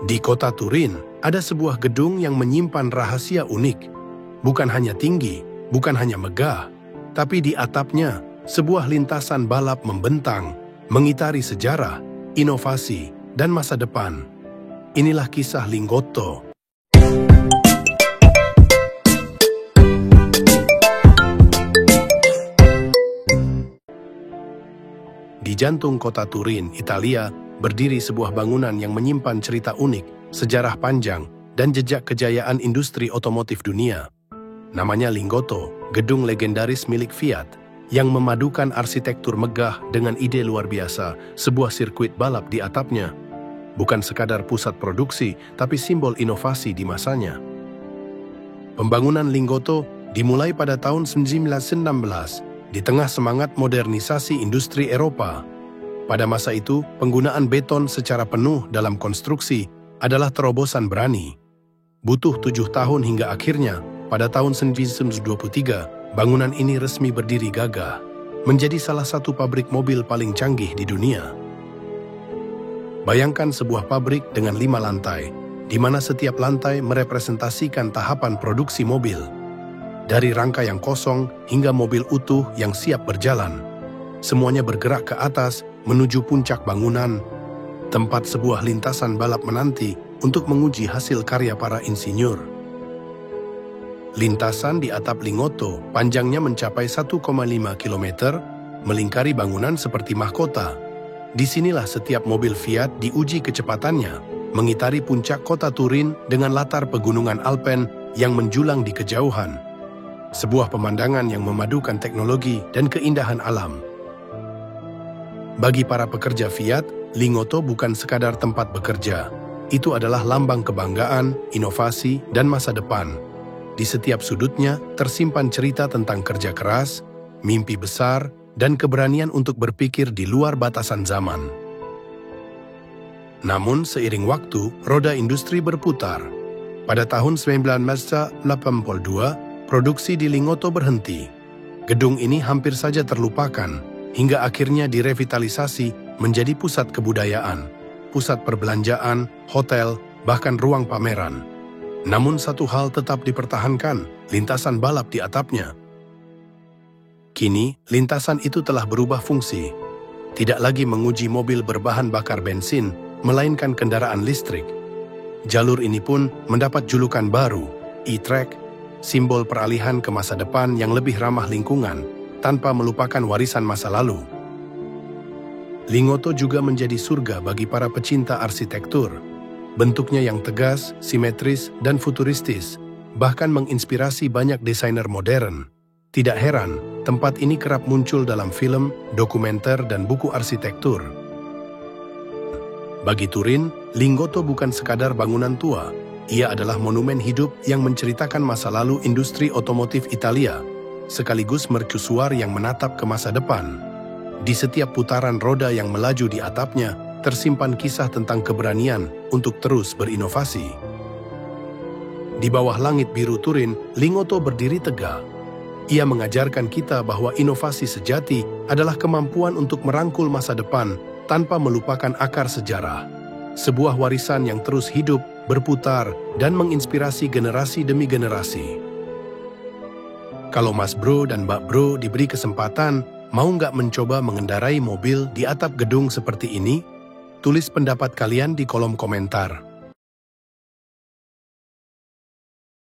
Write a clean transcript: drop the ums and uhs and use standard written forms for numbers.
Di kota Turin, ada sebuah gedung yang menyimpan rahasia unik. Bukan hanya tinggi, bukan hanya megah, tapi di atapnya, sebuah lintasan balap membentang, mengitari sejarah, inovasi, dan masa depan. Inilah kisah Lingotto. Di jantung kota Turin, Italia, berdiri sebuah bangunan yang menyimpan cerita unik, sejarah panjang, dan jejak kejayaan industri otomotif dunia. Namanya Lingotto, gedung legendaris milik Fiat, yang memadukan arsitektur megah dengan ide luar biasa, sebuah sirkuit balap di atapnya. Bukan sekadar pusat produksi, tapi simbol inovasi di masanya. Pembangunan Lingotto dimulai pada tahun 1916, di tengah semangat modernisasi industri Eropa. Pada masa itu, penggunaan beton secara penuh dalam konstruksi adalah terobosan berani. Butuh 7 tahun hingga akhirnya, pada tahun 1923, bangunan ini resmi berdiri gagah, menjadi salah satu pabrik mobil paling canggih di dunia. Bayangkan sebuah pabrik dengan 5 lantai, di mana setiap lantai merepresentasikan tahapan produksi mobil. Dari rangka yang kosong hingga mobil utuh yang siap berjalan. Semuanya bergerak ke atas menuju puncak bangunan, tempat sebuah lintasan balap menanti untuk menguji hasil karya para insinyur. Lintasan di atap Lingotto panjangnya mencapai 1,5 km, melingkari bangunan seperti mahkota. Disinilah setiap mobil Fiat diuji kecepatannya, mengitari puncak kota Turin dengan latar pegunungan Alpen yang menjulang di kejauhan. Sebuah pemandangan yang memadukan teknologi dan keindahan alam. Bagi para pekerja Fiat, Lingotto bukan sekadar tempat bekerja. Itu adalah lambang kebanggaan, inovasi, dan masa depan. Di setiap sudutnya tersimpan cerita tentang kerja keras, mimpi besar, dan keberanian untuk berpikir di luar batasan zaman. Namun, seiring waktu, roda industri berputar. Pada tahun 1982, produksi di Lingotto berhenti. Gedung ini hampir saja terlupakan, hingga akhirnya direvitalisasi menjadi pusat kebudayaan, pusat perbelanjaan, hotel, bahkan ruang pameran. Namun satu hal tetap dipertahankan, lintasan balap di atapnya. Kini, lintasan itu telah berubah fungsi. Tidak lagi menguji mobil berbahan bakar bensin, melainkan kendaraan listrik. Jalur ini pun mendapat julukan baru, e-track, simbol peralihan ke masa depan yang lebih ramah lingkungan, tanpa melupakan warisan masa lalu. Lingotto juga menjadi surga bagi para pecinta arsitektur. Bentuknya yang tegas, simetris, dan futuristis, bahkan menginspirasi banyak desainer modern. Tidak heran, tempat ini kerap muncul dalam film, dokumenter, dan buku arsitektur. Bagi Turin, Lingotto bukan sekadar bangunan tua. Ia adalah monumen hidup yang menceritakan masa lalu industri otomotif Italia, sekaligus mercusuar yang menatap ke masa depan. Di setiap putaran roda yang melaju di atapnya, tersimpan kisah tentang keberanian untuk terus berinovasi. Di bawah langit biru Turin, Lingotto berdiri tegak. Ia mengajarkan kita bahwa inovasi sejati adalah kemampuan untuk merangkul masa depan tanpa melupakan akar sejarah. Sebuah warisan yang terus hidup, berputar, dan menginspirasi generasi demi generasi. Kalau Mas Bro dan Mbak Bro diberi kesempatan, mau nggak mencoba mengendarai mobil di atap gedung seperti ini? Tulis pendapat kalian di kolom komentar.